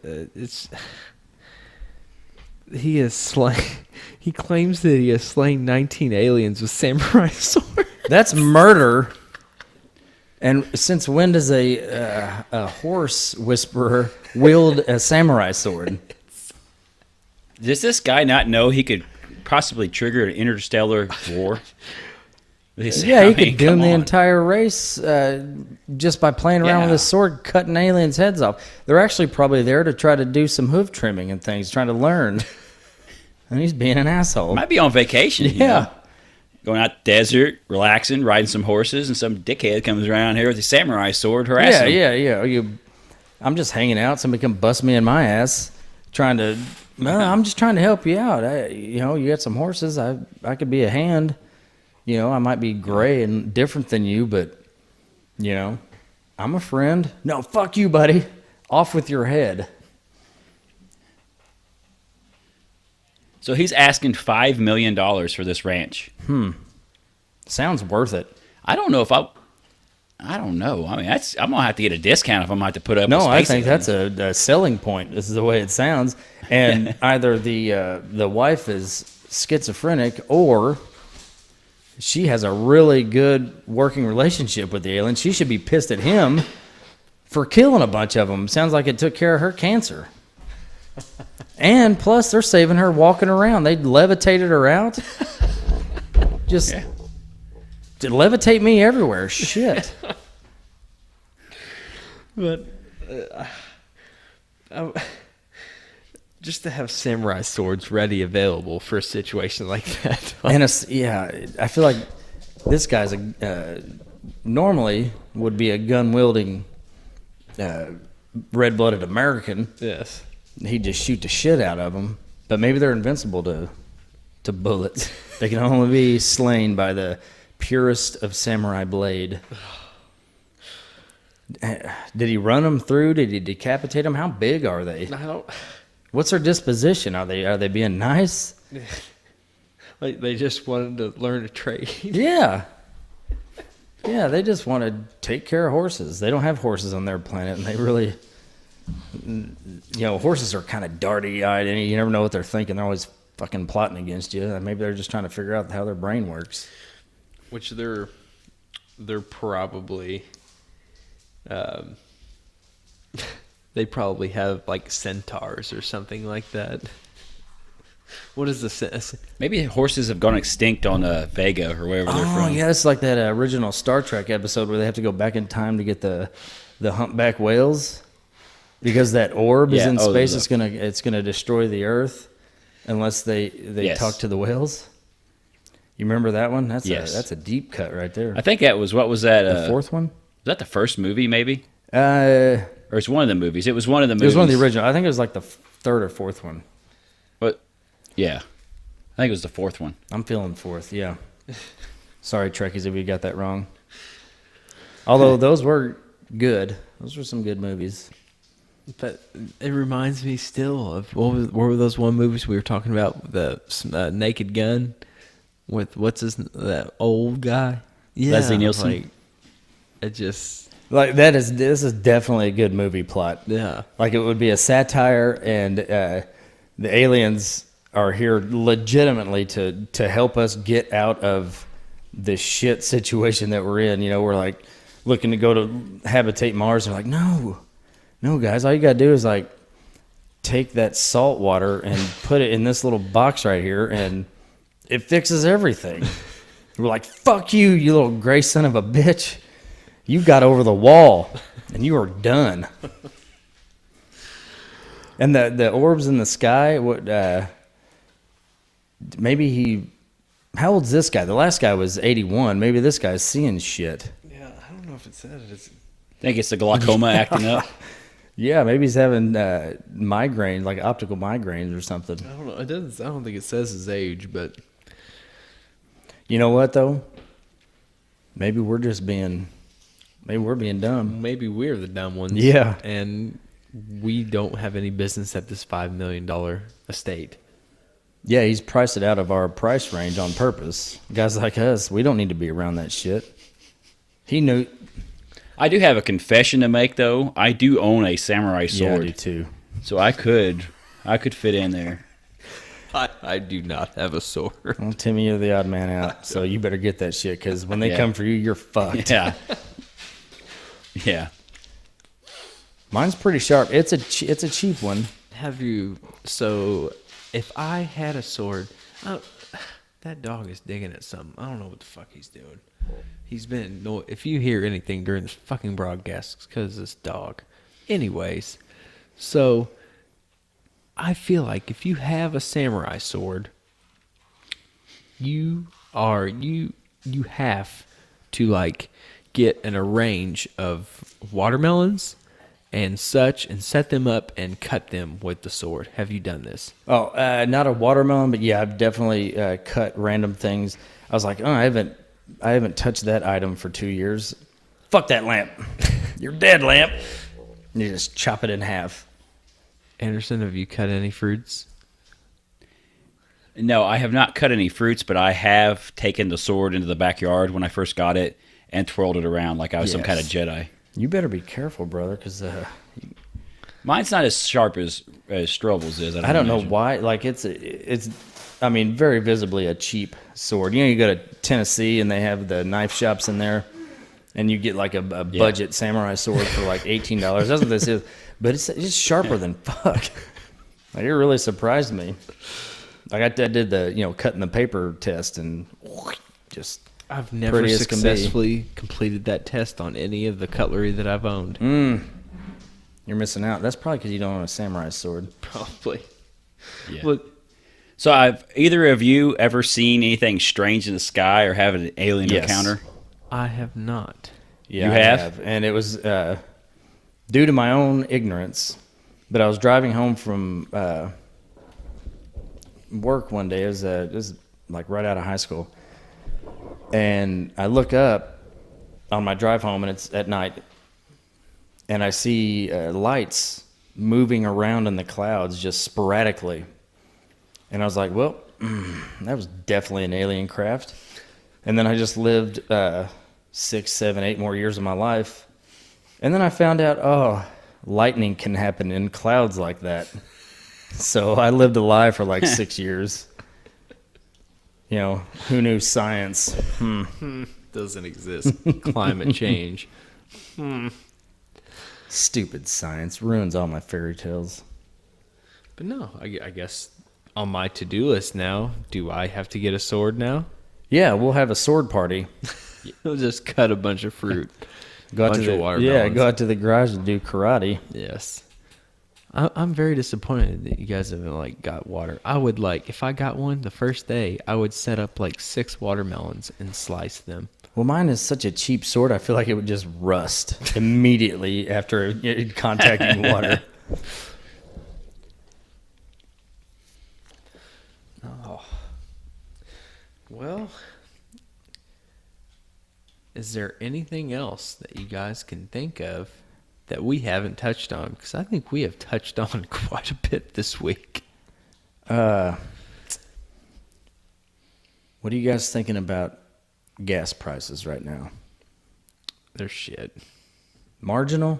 he has slain. He claims that he has slain 19 aliens with samurai swords.
That's murder. And since when does a horse whisperer wield a samurai sword?
Does this guy not know he could possibly trigger an interstellar war?
Yeah, he could doom the entire race just by playing around with his sword, cutting aliens' heads off. They're actually probably there to try to do some hoof trimming and things, trying to learn. And he's being an asshole.
Might be on vacation.
Yeah.
You know? Going out the desert, relaxing, riding some horses, and some dickhead comes around here with a samurai sword harassing him.
I'm just hanging out. Somebody come bust me in my ass, I'm just trying to help you out. You got some horses. I could be a hand. I might be gray and different than you, but, I'm a friend. No, fuck you, buddy. Off with your head.
So he's asking $5 million for this ranch.
Sounds worth it.
I don't know. I mean, I'm gonna have to get a discount if I'm going to put up.
No, I
space
think that's a selling point. This is the way it sounds. And either the wife is schizophrenic or she has a really good working relationship with the alien. She should be pissed at him for killing a bunch of them. Sounds like it took care of her cancer. And plus, they're saving her walking around. They levitated her out. Just to levitate me everywhere. Shit.
But just to have samurai swords ready available for a situation like that.
And I feel like this guy's normally would be a gun wielding, red blooded American.
Yes.
He'd just shoot the shit out of them. But maybe they're invincible to bullets. They can only be slain by the purest of samurai blade. Did he run them through? Did he decapitate them? How big are they?
I don't.
What's their disposition? Are they being nice?
Like they just wanted to learn a trade.
Yeah. Yeah, they just want to take care of horses. They don't have horses on their planet, and they really, horses are kind of darty-eyed, and you never know what they're thinking. They're always fucking plotting against you. Maybe they're just trying to figure out how their brain works.
Which they're probably, they probably have like centaurs or something like that. What is the
maybe horses have gone extinct on Vega or wherever they're from.
Oh yeah, it's like that original Star Trek episode where they have to go back in time to get the humpback whales because that orb is in space. It's gonna destroy the Earth unless they talk to the whales. You remember that one? That's a deep cut right there.
I think that was the
fourth one.
Was that the first movie? Maybe.
Or
it's one of the movies. It was one of the movies.
It was one of the original. I think it was like the third or fourth one.
But yeah, I think it was the fourth one.
I'm feeling fourth. Yeah. Sorry, Trekkies, if we got that wrong. Although those were good. Those were some good movies.
But it reminds me still of what were those one movies we were talking about? The Naked Gun with that old guy? Yeah,
Leslie Nielsen.
Like, it just
this is definitely a good movie plot.
Yeah,
like it would be a satire, and the aliens are here legitimately to help us get out of this shit situation that we're in. We're like looking to go to habitate Mars. They're like, no, guys, all you gotta do is like take that salt water and put it in this little box right here, and it fixes everything. We're like, fuck you, you little gray son of a bitch. You got over the wall, and you are done. And the orbs in the sky, how old's this guy? The last guy was 81. Maybe this guy's seeing shit.
Yeah, I don't know if it said it.
I think it's the glaucoma acting up.
Yeah, maybe he's having migraines, like optical migraines or something.
I don't know. It doesn't. I don't think it says his age, but
you know what though? Maybe we're being dumb.
Maybe we're the dumb ones.
Yeah.
And we don't have any business at this $5 million estate.
Yeah, he's priced it out of our price range on purpose. Guys like us, we don't need to be around that shit. He knew.
I do have a confession to make, though. I do own a samurai
Yeah, I
sword,
do too.
so I could fit in there.
I do not have a sword.
Well, Timmy, you're the odd man out, so you better get that shit because when they
Yeah.
come for you, you're fucked.
Yeah, yeah.
Mine's pretty sharp. It's a cheap one.
Have you? So, if I had a sword, that dog is digging at something. I don't know what the fuck he's doing. He's been. No, if you hear anything during this fucking broadcast, it's because of this dog. Anyways, so I feel like if you have a samurai sword, you have to like get an arrange of watermelons and such and set them up and cut them with the sword. Have you done this?
Oh, not a watermelon, but yeah, I've definitely cut random things. I was like, oh, I haven't touched that item for 2 years. Fuck that lamp. You're dead, lamp. And you just chop it in half.
Anderson, have you cut any fruits?
No, I have not cut any fruits, but I have taken the sword into the backyard when I first got it and twirled it around like I was some kind of Jedi.
You better be careful, brother, because
Mine's not as sharp as Strobel's is.
I don't know
imagine.
why. Like it's I mean, very visibly a cheap sword. You know, you go to Tennessee and they have the knife shops in there, and you get like a budget samurai sword for like $18. That's what this is. But it's sharper than fuck. Like, it really surprised me. Like I did the cutting the paper test and just
I've never
pretty as can be.
successfully completed that test on any of the cutlery that I've owned.
You're missing out. That's probably because you don't own a samurai sword.
Probably.
Yeah.
Look,
So, have either of you ever seen anything strange in the sky or have an alien
Yes.
encounter?
I have not.
Yeah,
You
I
have?
and it was due to my own ignorance. But I was driving home from work one day. It was like right out of high school, and I look up on my drive home, and it's at night, and I see lights moving around in the clouds just sporadically, and I was like, "Well, that was definitely an alien craft." And then I just lived 6, 7, 8 more years of my life, and then I found out, lightning can happen in clouds like that. So I lived a lie for like 6 years. Who knew science?
Doesn't exist. Climate change.
Stupid science ruins all my fairy tales.
But no, I guess on my to-do list now, do I have to get a sword now?
Yeah, we'll have a sword party.
We'll just cut a bunch of fruit.
Go out
Bunch
to
of
the
watermelons.
go out to the garage and do karate.
Yes. I'm very disappointed that you guys haven't got water. I would if I got one the first day, I would set up 6 watermelons and slice them.
Well, mine is such a cheap sword. I feel like it would just rust immediately after contacting water.
Well, is there anything else that you guys can think of that we haven't touched on? Because I think we have touched on quite a bit this week.
What are you guys thinking about gas prices right now?
They're shit.
Marginal?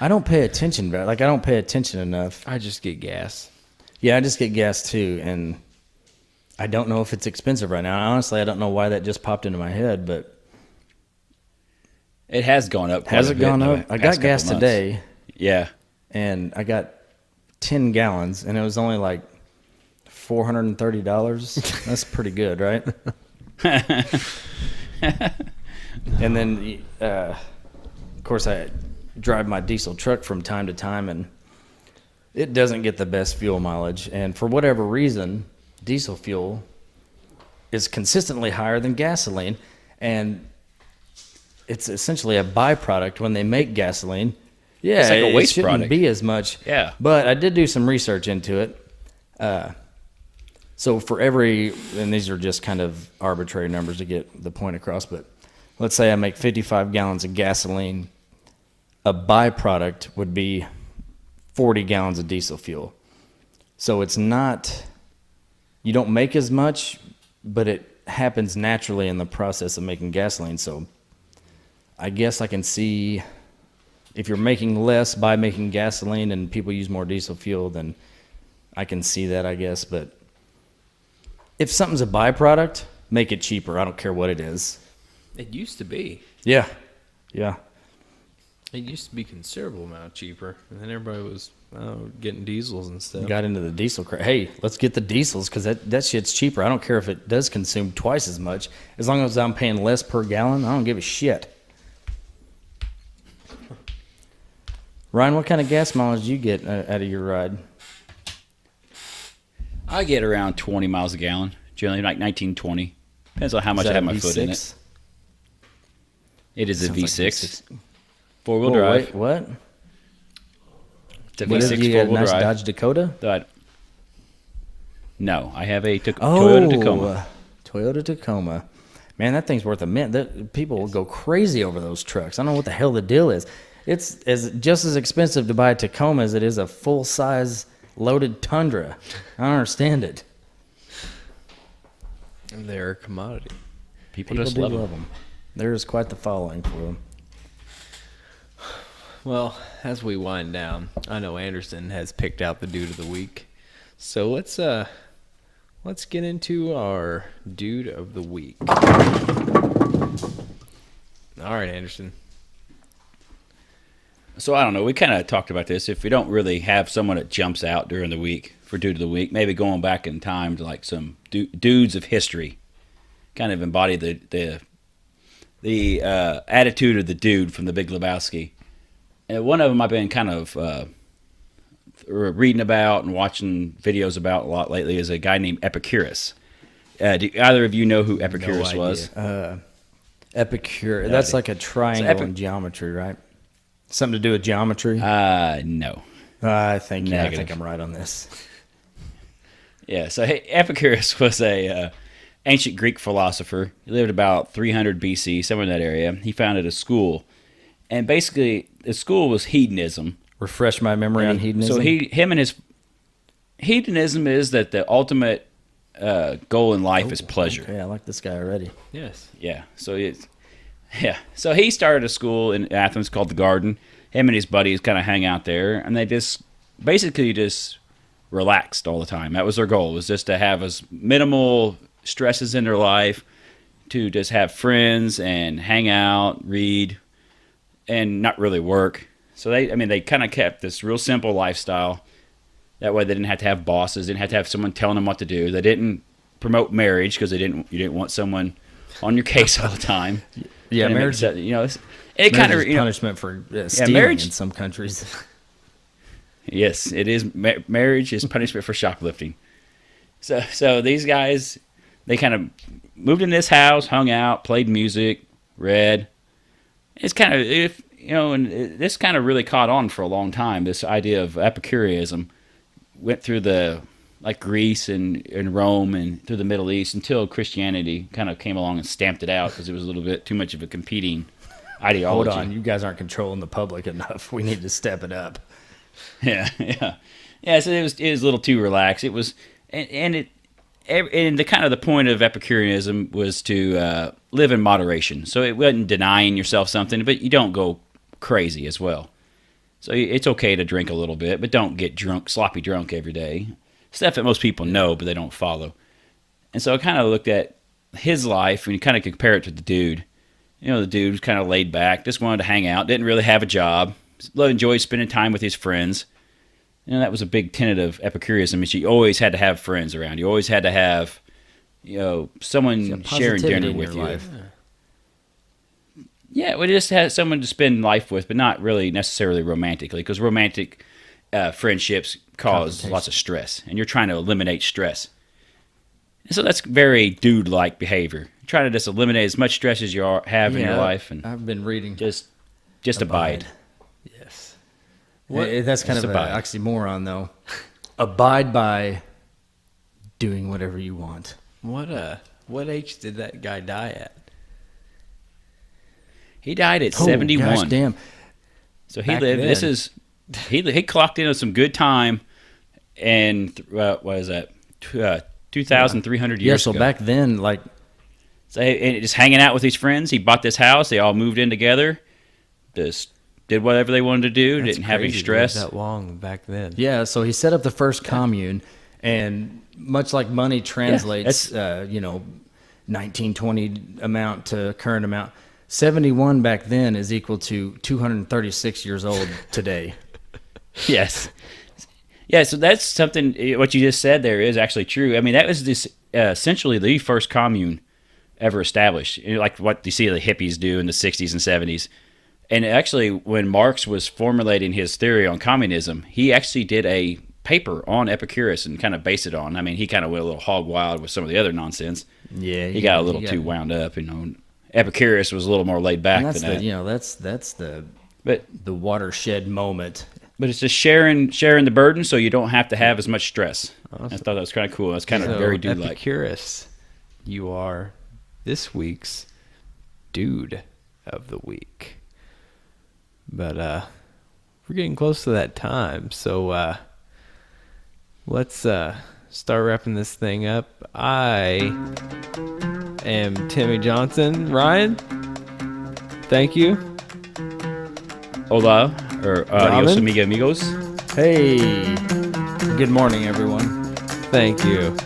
I don't pay attention, but I don't pay attention enough.
I just get gas.
Yeah, I just get gas too, and I don't know if it's expensive right now. Honestly, I don't know why that just popped into my head, but
It has gone up.
has it gone up?
the
I
past
got gas
couple months.
today,
Yeah.
and I got 10 gallons, and it was only like $430. That's pretty good, right? And then, of course, I drive my diesel truck from time to time, and it doesn't get the best fuel mileage. And for whatever reason, diesel fuel is consistently higher than gasoline, and it's essentially a byproduct when they make gasoline. Yeah,
It's like a waste
it shouldn't
product.
be as much.
Yeah.
But I did do some research into it. So for every, and these are just kind of arbitrary numbers to get the point across, but let's say I make 55 gallons of gasoline. a byproduct would be 40 gallons of diesel fuel. So it's not, you don't make as much, but it happens naturally in the process of making gasoline. So I guess I can see if you're making less by making gasoline and people use more diesel fuel, then I can see that, I guess. But if something's a byproduct, make it cheaper. I don't care what it is.
It used to be.
Yeah. Yeah.
It used to be considerable amount cheaper, and then everybody was getting diesels and stuff.
Got into the diesel Hey, let's get the diesels because that shit's cheaper. I don't care if it does consume twice as much. As long as I'm paying less per gallon, I don't give a shit. Ryan, what kind of gas mileage do you get out of your ride?
I get around 20 miles a gallon, generally like 19, 20. Depends on how much I have my foot in it. It is a V6. Four-wheel drive.
Wait, what?
It's a
What is it?
V6
You got a
four-wheel
nice
drive.
Dodge Dakota?
No, I have a Toyota Tacoma.
Toyota Tacoma. Man, that thing's worth a mint. People will go crazy over those trucks. I don't know what the hell the deal is. It's just as expensive to buy a Tacoma as it is a full-size loaded Tundra. I don't understand it.
And they're a commodity.
People
People
just
do
love
love
them.
them. There is quite the following for them.
Well, as we wind down, I know Anderson has picked out the dude of the week. So let's get into our dude of the week. All right, Anderson.
So I don't know. We kind of talked about this. If we don't really have someone that jumps out during the week for dude of the week, maybe going back in time to like some dudes of history, kind of embody the attitude of the dude from The Big Lebowski. And one of them I've been kind of reading about and watching videos about a lot lately is a guy named Epicurus. Do either of you know who Epicurus was?
Epicurus. That's like a triangle in geometry, right? Something to do with geometry?
No.
I think
Negative.
I'm right on this.
Yeah, so Epicurus was a ancient Greek philosopher. He lived about 300 BC, somewhere in that area. He founded a school. And basically, the school was hedonism.
Refresh my memory on hedonism.
So his hedonism is that the ultimate goal in life is pleasure.
Okay, I like this guy already.
Yes.
Yeah. So he started a school in Athens called the Garden. Him and his buddies kind of hang out there, and they just relaxed all the time. That was their goal, was just to have as minimal stresses in their life, to just have friends and hang out, read, and not really work. So they kind of kept this real simple lifestyle. That way they didn't have to have bosses, didn't have to have someone telling them what to do. They didn't promote marriage because you didn't want someone on your case all the time.
Yeah,
And
marriage.
it kind of
punishment for stealing
marriage-
in some countries.
Yes, it is. Marriage is punishment for shoplifting. So these guys, they kind of moved in this house, hung out, played music, read. It's kind of and this kind of really caught on for a long time. This idea of Epicureanism went through Greece and Rome and through the Middle East until Christianity kind of came along and stamped it out because it was a little bit too much of a competing ideology.
Hold on, you guys aren't controlling the public enough. We need to step it up.
Yeah. So it was a little too relaxed. It was, and the kind of the point of Epicureanism was to live in moderation. So it wasn't denying yourself something, but you don't go crazy as well. So it's okay to drink a little bit, but don't get sloppy drunk every day. Stuff that most people know, but they don't follow. And so I kind of looked at his life and you kind of compare it to the dude. The dude was kind of laid back, just wanted to hang out, didn't really have a job, enjoyed spending time with his friends. That was a big tenet of Epicureanism, is you always had to have friends around. You always had to have, someone sharing dinner with you.
Life.
Yeah, we just had someone to spend life with, but not really necessarily romantically, because romantic friendships cause lots of stress, and you're trying to eliminate stress. And so that's very dude-like behavior. Try to just eliminate as much stress as you have in your life, and
I've been reading.
just abide.
Yes.
That's kind
Just
of an
abide.
oxymoron, though. Abide by doing whatever you want.
What age did that guy die at?
He died at
Oh,
71.
gosh damn.
So he
Back
lived.
then.
This is he clocked in on some good time, and what is that? 2,300 years
Yeah, so
ago.
back then, like,
So and just hanging out with his friends. He bought this house. They all moved in together. Just did whatever they wanted to do.
That's
Didn't have any
crazy to
stress.
live that long back then.
yeah, so he set up the first commune, and much like money translates, 1920 amount to current amount, 71 back then is equal to 236 years old today.
Yes. Yeah, so that's something, what you just said there is actually true. I mean, that was this essentially the first commune ever established, like what you see the hippies do in the 60s and 70s. And actually, when Marx was formulating his theory on communism, he actually did a paper on Epicurus and kind of based it on. I mean, he kind of went a little hog wild with some of the other nonsense.
Yeah,
He got a little too wound up, Epicurus was a little more laid back
And that's
than that.
that's the
But
watershed moment.
it's just sharing the burden so you don't have to have as much stress. I thought that was kind of cool. That's kind of
So,
very dude-like.
Epicurus, you are this week's dude of the week. But we're getting close to that time, so let's start wrapping this thing up. I am Timmy Johnson. Ryan, thank you.
Hola, or adios,
Robin?
amigos.
Hey, good morning, everyone.
Thank you.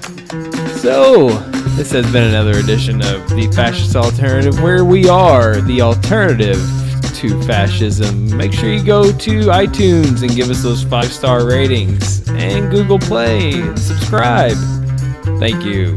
So, this has been another edition of The Fascist Alternative, where we are the alternative to fascism. Make sure you go to iTunes and give us those 5-star ratings, and Google Play and subscribe. Thank you.